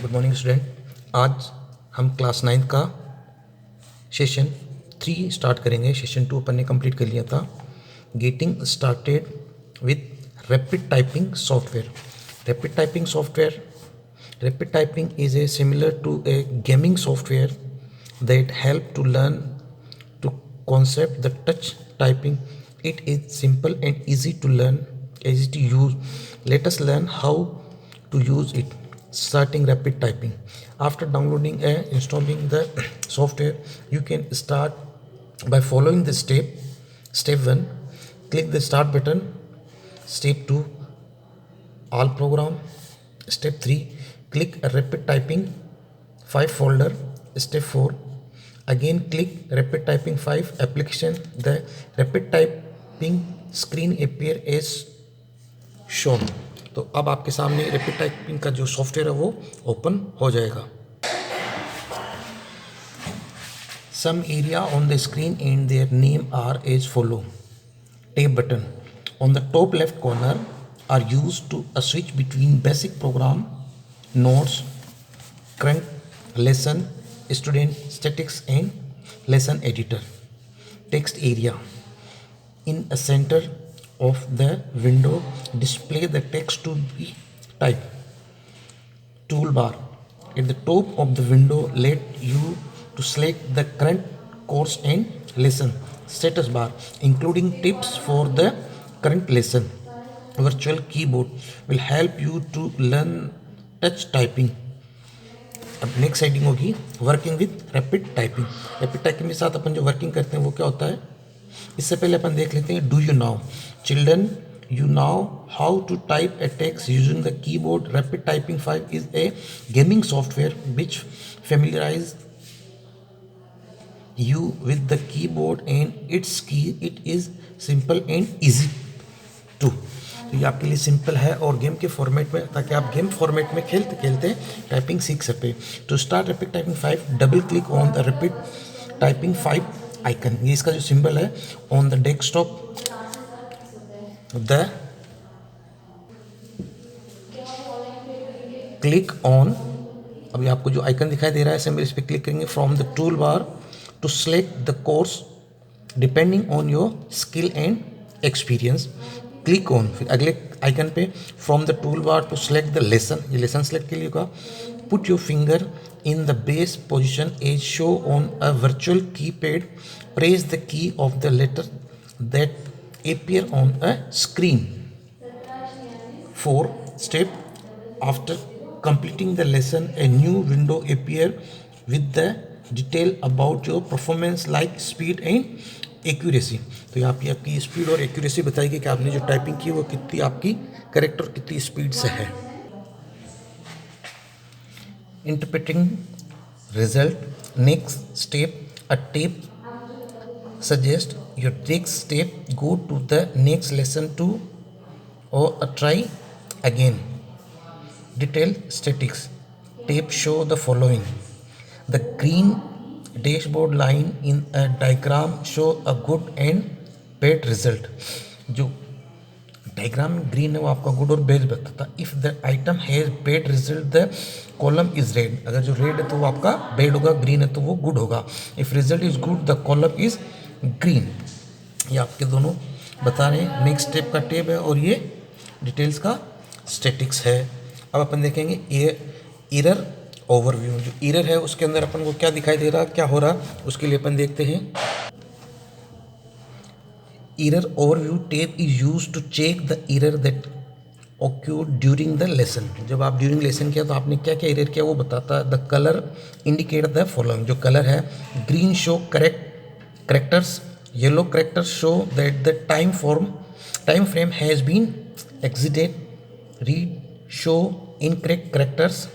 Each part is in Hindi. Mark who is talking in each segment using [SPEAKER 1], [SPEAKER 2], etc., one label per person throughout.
[SPEAKER 1] Good morning student. आज हम क्लास 9 का सेशन 3 स्टार्ट करेंगे। सेशन 2 अपन ने कंप्लीट कर लिया था। Getting started with rapid typing software. Rapid typing is a similar to a gaming software that help to learn to concept the touch typing. It is simple and easy to learn, easy to use. Let us learn how to use it. Starting rapid typing. After downloading and installing the software, you can start by following the step. Step 1, click the start button. Step 2, all program. Step 3, click rapid typing 5 folder. Step 4, again click rapid typing 5 application. The rapid typing screen appear as shown. तो अब आपके सामने रैपिड टाइपिंग का जो सॉफ्टवेयर है वो ओपन हो जाएगा। Some area on the screen and their name are as follow. Tab button on the top left corner are used to switch between basic program, notes, current lesson, student statics and lesson editor. Text area in a center of the window display the text to be typed. Toolbar at the top of the window let you to select the current course and lesson. Status bar including tips for the current lesson. Virtual keyboard will help you to learn touch typing. अब नेक्स्ट हेडिंग होगी working with rapid typing. Rapid typing के साथ अपन जो वर्किंग करते हैं वो क्या होता है, इससे पहले अपन देख लेते हैं। Do you know children you know how to type a text using the keyboard. Rapid typing 5 is a gaming software which familiarise you with the keyboard and its key. It is simple and easy to. तो ये आपके लिए सिंपल है और गेम के फॉर्मेट में, ताकि आप गेम फॉर्मेट में खेलते खेलते टाइपिंग सीख सकते। To start rapid typing 5 double click on the rapid typing 5 icon. ये इसका जो सिंबल है on the desktop the click on. अभी आपको जो आइकन दिखाई दे रहा है सिंबल, इस पर क्लिक करेंगे। From the tool bar to select the course depending on your skill and experience. Click on, फिर अगले आइकन पे from the toolbar to select the lesson. ये lesson select के लिए होगा। Put your finger in the base position as show on a virtual keypad. Press the key of the letter that appear on a screen. 4 step after completing the lesson, a new window appear with the detail about your performance like speed and accuracy. तो यहाँ पे आपकी स्पीड और एक्यूरेसी बताएगी कि आपने जो टाइपिंग की वो कितनी आपकी करेक्ट और कितनी स्पीड से है। Interpreting result next step a tab suggest your next step go to the next lesson to और a try again. Detail statics tab show the following. The green dashboard line in a diagram show a good and bad result. जो डायग्राम में ग्रीन है वो आपका गुड और बैड बताता। If the item has bad result the column is red. अगर जो रेड है तो वो आपका बैड होगा, ग्रीन है तो वो गुड होगा। If result is good the column is green. ये आपके दोनों बता रहे हैं। नेक्स्ट स्टेप का टेब है और ये डिटेल्स का स्टैटिक्स है। अब अपन देखेंगे ये एरर ओवरव्यू। जो एरर है उसके अंदर अपन को क्या दिखाई दे रहा, क्या हो रहा, उसके लिए अपन देखते हैं। Error overview tab is used to check the error that occurred during the lesson. जब आप ड्यूरिंग लेसन किया तो आपने क्या क्या एरर किया वो बताता है। The colour indicate the following. जो कलर है green show correct characters, yellow characters show that the time frame has been exceeded, red show incorrect characters,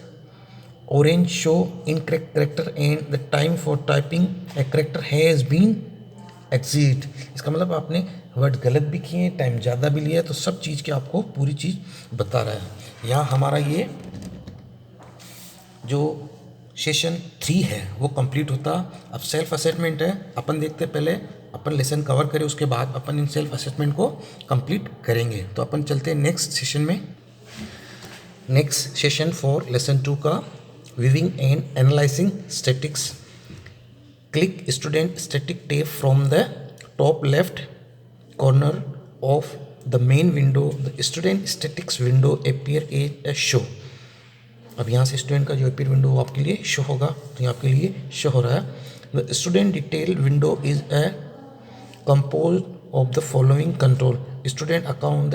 [SPEAKER 1] orange show incorrect character and the time for typing a character has been exceed. इसका मतलब आपने वर्ड गलत भी किए, टाइम ज़्यादा भी लिया, तो सब चीज़ की आपको पूरी चीज़ बता रहा है। यहाँ हमारा ये जो सेशन 3 है वो कंप्लीट होता। अब सेल्फ असेसमेंट है, अपन देखते पहले अपन लेसन कवर करें, उसके बाद अपन इन सेल्फ असेसमेंट को कंप्लीट करेंगे। तो अपन चलते हैं नेक्स्ट सेशन में। नेक्स्ट सेशन फॉर लेसन 2 का viewing and analyzing statics. Click student static tab from the top left corner of the main window. The student statics window appear as a show. अब यहाँ से स्टूडेंट का जो अपीयर विंडो वो आपके लिए शो होगा, तो ये आपके लिए शो हो रहा है. The student detail window is a compose of the following control. Student account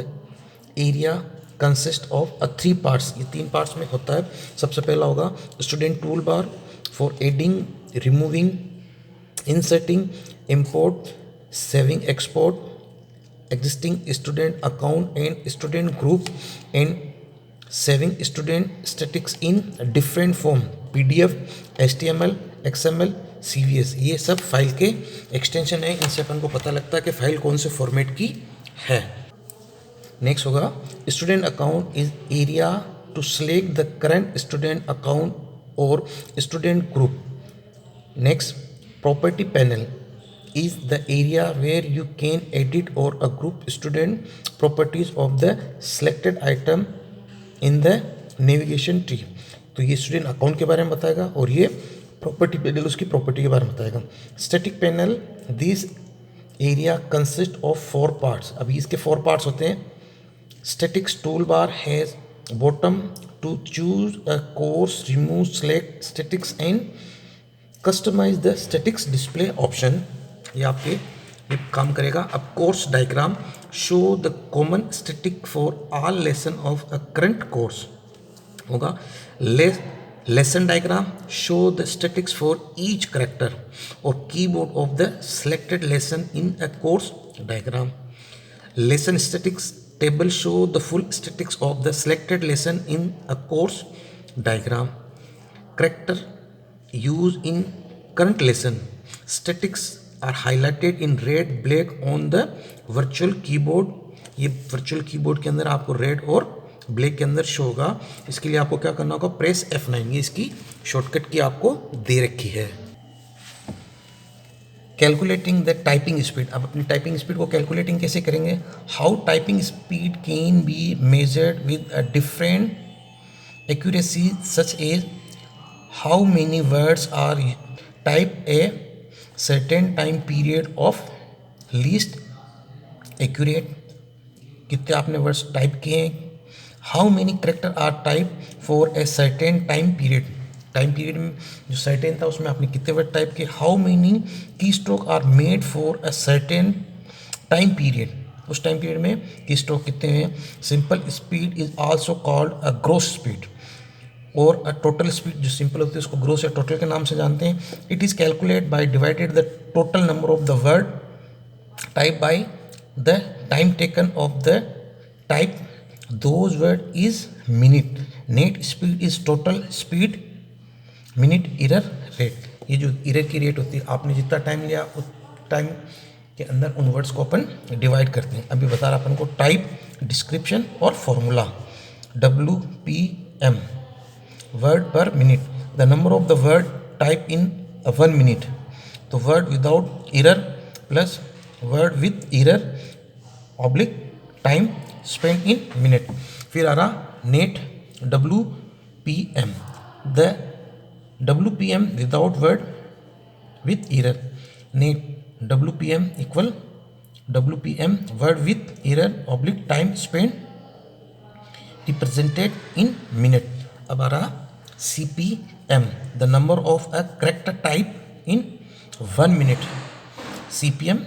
[SPEAKER 1] area consist of 3 parts. ये 3 पार्ट्स में होता है. सबसे पहला होगा student tool bar for adding, removing, inserting, import, saving, export existing student account and student group and saving student statics in different form, PDF, HTML, XML, CVS. ये सब फाइल के एक्सटेंशन है. इनसे अपन को पता लगता है कि फाइल कौन से फॉर्मेट की है. नेक्स्ट होगा student account is area to select the current student account और student group. Next property panel is the area where you can edit or a group student properties of the selected item in the navigation tree. तो ये स्टूडेंट अकाउंट के बारे में बताएगा और ये प्रॉपर्टी पैनल उसकी प्रॉपर्टी के बारे में बताएगा. Static panel this area consist of 4 parts. अभी इसके 4 पार्ट्स होते हैं. Statics tool bar has button to choose a course, remove, select statics and customize the statics display option. ये आपके ये काम करेगा. अब course diagram show the common static for all lesson of a current course होगा. Lesson diagram show the statics for each character और keyboard of the selected lesson in a course diagram. Lesson statics table show the full statics of the selected lesson in a course diagram. Character use in current lesson statics are highlighted in red black on the virtual keyboard. ये virtual keyboard के अंदर आपको red और black के अंदर शो होगा. इसके लिए आपको क्या करना होगा, प्रेस F9. ये इसकी शॉर्टकट की आपको दे रखी है. Calculating the typing speed. अब अपनी टाइपिंग स्पीड को कैलकुलेटिंग कैसे करेंगे. How typing speed can be measured with a different accuracy such as how many words are type a certain time period of least accurate. कितने आपने वर्ड्स टाइप किए हैं. How many character are type for a certain time period. Time period में जो सर्टेन था उसमें आपने कितने वर्ड टाइप किए. How many key stroke are made for a certain time period. उस टाइम पीरियड में की स्ट्रोक कितने हैं. Simple speed is also called a gross speed और अ टोटल स्पीड. जो सिंपल होती है उसको ग्रोस या टोटल के नाम से जानते हैं. It is calculate by divided the total number of the word type by the time taken of the type those word is minute. Net speed is total speed minute error rate. ये जो इरर की रेट होती है आपने जितना टाइम लिया उस टाइम के अंदर उन वर्ड्स को अपन डिवाइड करते हैं. अभी बता रहा अपन को टाइप, डिस्क्रिप्शन और formula. WPM word per minute. The number of the word type in 1 minute. तो word without error plus word with error oblique time spent in minute. फिर आ रहा net WPM. The WPM without word with error. Net WPM equal WPM word with error oblique time spent represented in minute. अब आ रहा CPM, the number of a character type in 1 minute. CPM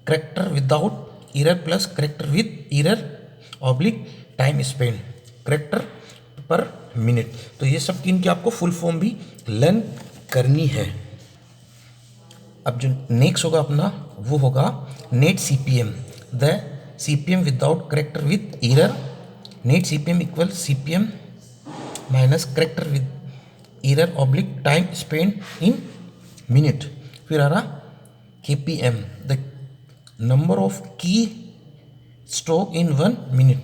[SPEAKER 1] character without error plus character with error oblique time spent character per minute. तो ये सब इनकी आपको फुल फॉर्म भी लर्न करनी है. अब जो नेक्स्ट होगा अपना वो होगा net CPM. The CPM without character with error. Net CPM equal CPM minus character with error oblique time spend in minute. फिर आ रहा KPM, the number of key stroke in 1 minute.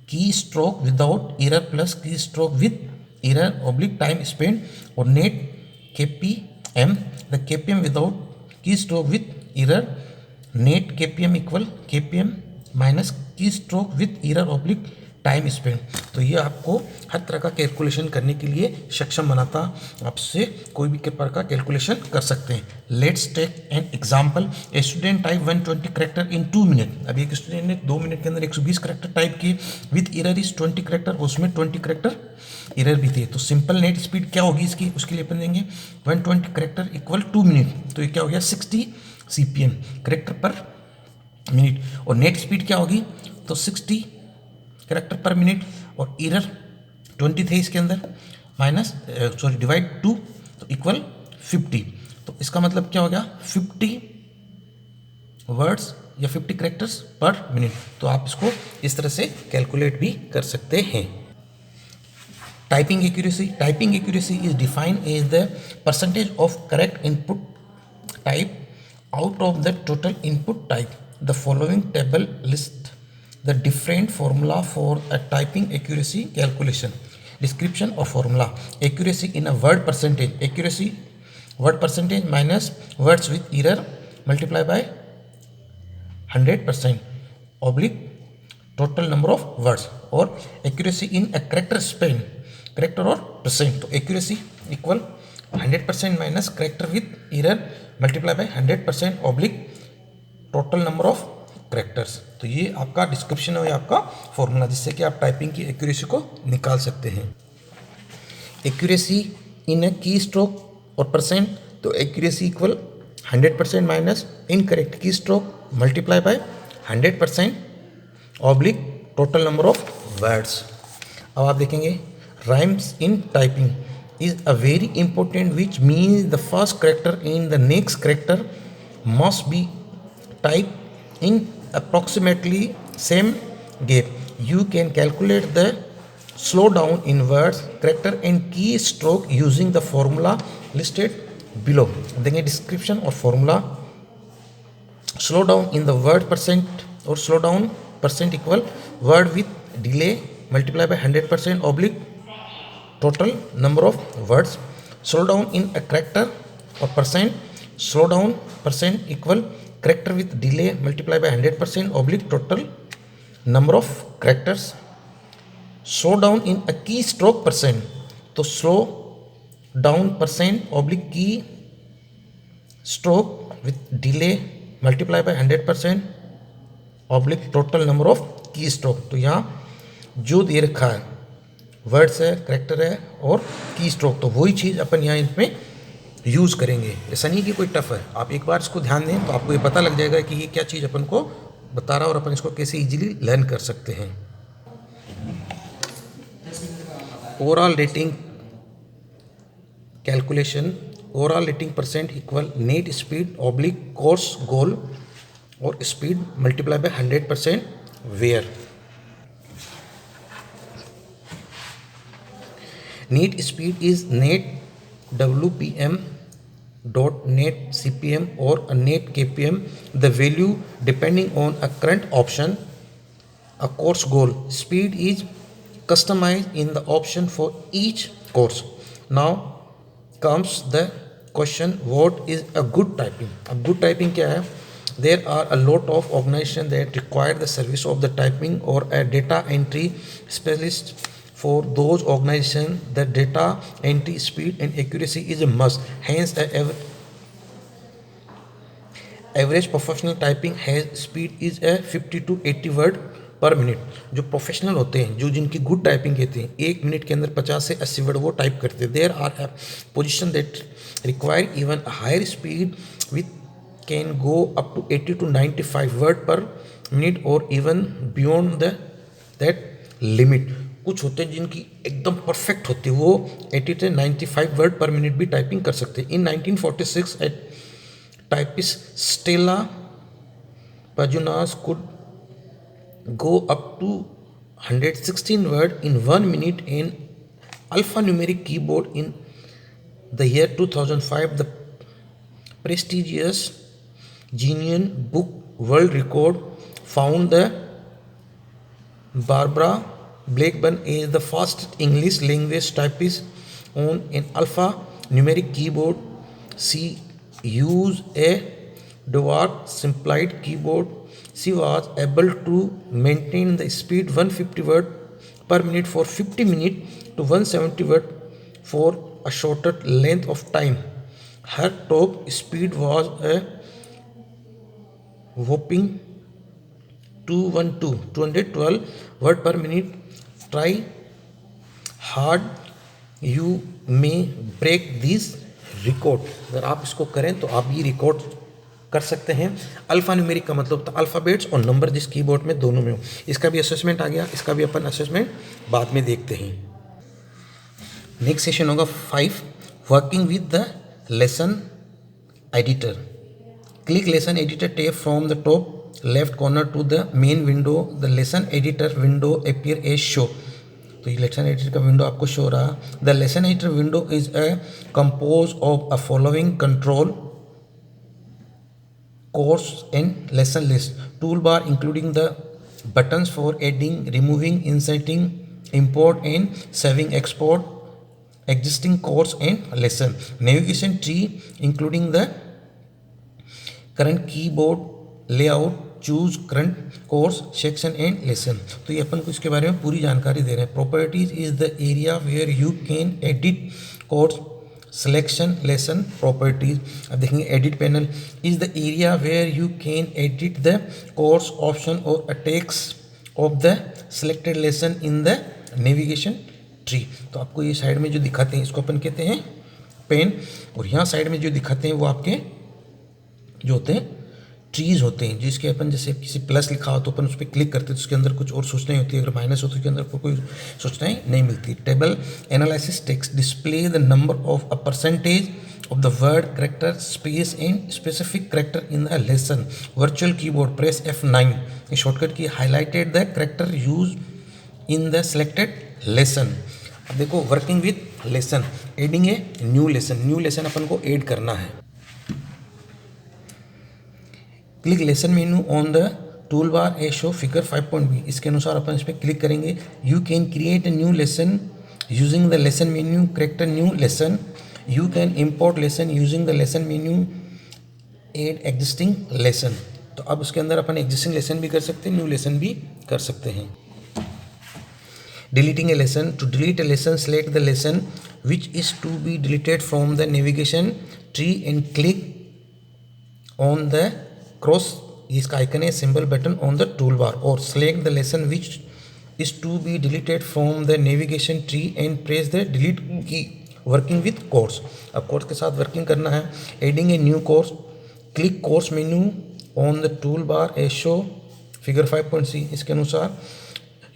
[SPEAKER 1] Key stroke without error plus key stroke with error oblique time spend. और net KPM, the KPM without key stroke with error. Net KPM equal KPM minus key stroke with error oblique time spend. तो ये आपको हर तरह का कैलकुलेशन करने के लिए सक्षम बनाता, आपसे कोई भी प्रकार का कैलकुलेशन कर सकते हैं। Let's take an example, a student type 120 character in 2 minute. अभी एक स्टूडेंट ने 2 मिनट के अंदर 120 करेक्टर टाइप किए, विथ एरर इज 20 करेक्टर, उसमें 20 करेक्टर एरर भी थे। तो सिंपल नेट स्पीड क्या होगी इसकी, उसके लिए अपन देंगे 120 करेक्टर इक्वल 2 मिनट, तो ये क्या हो गया 60 CPM करेक्टर पर मिनट। और नेट स्पीड क्या होगी, तो 60 करेक्टर पर मिनट, और एरर 20 थे इसके अंदर, माइनस डिवाइड 2, तो इक्वल 50। तो इसका मतलब क्या हो गया 50 वर्ड्स या 50 करेक्टर्स पर मिनट। तो आप इसको इस तरह से कैलकुलेट भी कर सकते हैं। Typing accuracy is defined as the percentage of correct input type out of the total input type. The following table lists the different formula for a typing accuracy calculation. Description of formula: accuracy in a word percentage. Accuracy word percentage minus words with error multiplied by 100% oblique total number of words. और accuracy in a character span, character और percent. तो accuracy equal 100% minus character with error multiply by 100% oblique total number of characters. तो ये आपका डिस्क्रिप्शन है, आपका फॉर्मूला, जिससे कि आप टाइपिंग की एक्यूरेसी को निकाल सकते हैं। एक्यूरेसी इन अ की स्ट्रोक और परसेंट, तो एक्यूरेसी इक्वल 100% माइनस इनकरेक्ट की stroke multiply by 100% oblique total number of words. अब आप देखेंगे rhymes in typing is a very important, which means the first character in the next character must be typed in approximately same gap. You can calculate the slowdown in words, character and key stroke using the formula listed below. Then a description or formula: slowdown in the word percent or slowdown percent equal word with delay multiplied by 100% oblique total number of words. Slow down in a character or percent, slow down percent equal character with delay multiplied by 100% oblique total number of characters. Slow down in a key stroke percent, तो slow down percent oblique key stroke with delay multiplied by 100% oblique total number of key stroke. तो यहाँ जो दे रखा है वर्ड्स है, करेक्टर है और की स्ट्रोक, तो वही चीज़ अपन यहाँ इसमें यूज़ करेंगे। ऐसा नहीं कि कोई टफ है, आप एक बार इसको ध्यान दें तो आपको ये पता लग जाएगा कि ये क्या चीज़ अपन को बता रहा है और अपन इसको कैसे इजीली लर्न कर सकते हैं। Overall rating calculation, overall rating percent equal net speed oblique course goal और speed multiply by 100% where. Net speed is net WPM dot net CPM or a net KPM, the value depending on a current option. A course goal speed is customized in the option for each course. Now comes the question, what is a good typing? A good typing क्या है? There are a lot of organizations that require the service of the typing or a data entry specialist. For those organizations, the data entry speed and accuracy is a must. Hence, average professional typing has speed is a 50 to 80 word पर मिनट। जो प्रोफेशनल होते हैं, जो जिनकी गुड टाइपिंग कहते हैं, 1 मिनट के अंदर 50 से 80 वर्ड वो टाइप करते हैं। There are position that require even higher speed with can go up to 80 to 95 word per minute और इवन बियॉन्ड दैट लिमिट। कुछ होते हैं जिनकी एकदम परफेक्ट होती है, वो 80 से 95 वर्ड पर मिनट भी टाइपिंग कर सकते हैं। In 1946 at typist Stella Pajunas could go up to 116 word in 1 minute in alphanumeric keyboard. In the year 2005, the prestigious Guinness Book World Record found the Barbara Blackburn is the first English language typist on an alphanumeric keyboard. She used a dwarf simplified keyboard. She was able to maintain the speed 150 word per minute for 50 minutes to 170 watt for a shorter length of time. Her top speed was a whopping 212 watt per minute. Try hard, you may break this record. अगर आप इसको करें तो आप ये रिकॉर्ड कर सकते हैं। अल्फ़ा न्यूमेरिक का मतलब था अल्फ़ाबेट्स और नंबर जिस कीबोर्ड में दोनों में हो। इसका भी असेसमेंट आ गया, इसका भी अपन असेसमेंट बाद में देखते हैं। नेक्स्ट सेशन होगा 5 working with the lesson editor. Click lesson editor tab from the top left corner to the main window. The lesson editor window appear as show. तो ये लेसन एडिटर का विंडो आपको शो रहा। The lesson editor window is a compose of a following control course and lesson list. Toolbar including the buttons for adding, removing, inserting, import and saving, export existing course and lesson. Navigation tree including the current keyboard layout, choose current course, section and lesson. तो ये अपन को इसके बारे में पूरी जानकारी दे रहे हैं। Properties is the area where you can edit course, selection, lesson, properties. अब देखेंगे edit panel is the area where you can edit the course option or text of the selected lesson in the navigation tree. तो आपको ये साइड में जो दिखाते हैं इसको अपन कहते हैं पेन, और यहाँ साइड में जो दिखाते हैं वो आपके जो होते हैं ट्रीज होते हैं, जिसके अपन जैसे किसी प्लस लिखा हो तो अपन उस पर क्लिक करते हैं तो उसके अंदर कुछ और सूचनाएं होती है, अगर माइनस हो तो उसके अंदर कोई सूचनाएं नहीं मिलती। Table analysis text display the number of a percentage of the word character space and specific character in the lesson. Virtual keyboard press F9 ये shortcut key highlighted the character use in the selected lesson. अब देखो working with lesson, adding a new lesson अपन को ऐड करना है। Click lesson menu on the tool bar a show figure 5.b। इसके अनुसार अपन इस पर क्लिक करेंगे। You can create a new lesson using the lesson menu, correct a new lesson. You can import lesson using the lesson menu, add existing lesson. तो अब उसके अंदर अपन एग्जिस्टिंग लेसन भी कर सकते हैं, न्यू लेसन भी कर सकते हैं। Deleting a lesson, to delete a lesson select the lesson which is to be deleted from the navigation tree and click on the cross, इसका आइकन है symbol button on the tool bar, और select the lesson which is to be deleted from the navigation tree and press the delete key. Working with course, अब कोर्स के साथ वर्किंग करना है। Adding a new course, click course menu on the tool bar a show figure 5.c। इसके अनुसार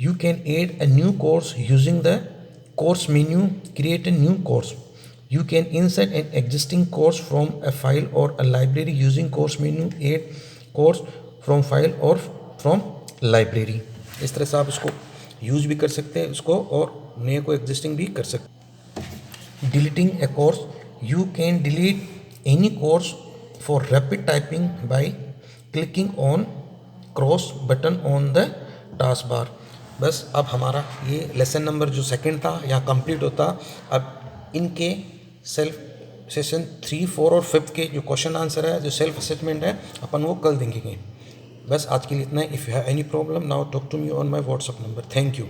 [SPEAKER 1] you can add a new course using the course menu, create a new course. You can insert an existing course from a file or a library using course menu, add course from file or from library. इस तरह से आप इसको यूज भी कर सकते हैं उसको, और नए को एग्जिस्टिंग भी कर सकते हैं। Deleting a course, you can delete any course for rapid typing by clicking on cross button on the taskbar. बस अब हमारा ये लेसन नंबर जो सेकंड था यहाँ कंप्लीट होता। अब इनके सेल्फ सेशन 3, 4 और 5 के जो क्वेश्चन आंसर है, जो सेल्फ असेसमेंट है, अपन वो कल देंगे। बस आज के लिए इतना है। If you have any problem now talk to me on my WhatsApp number. Thank you.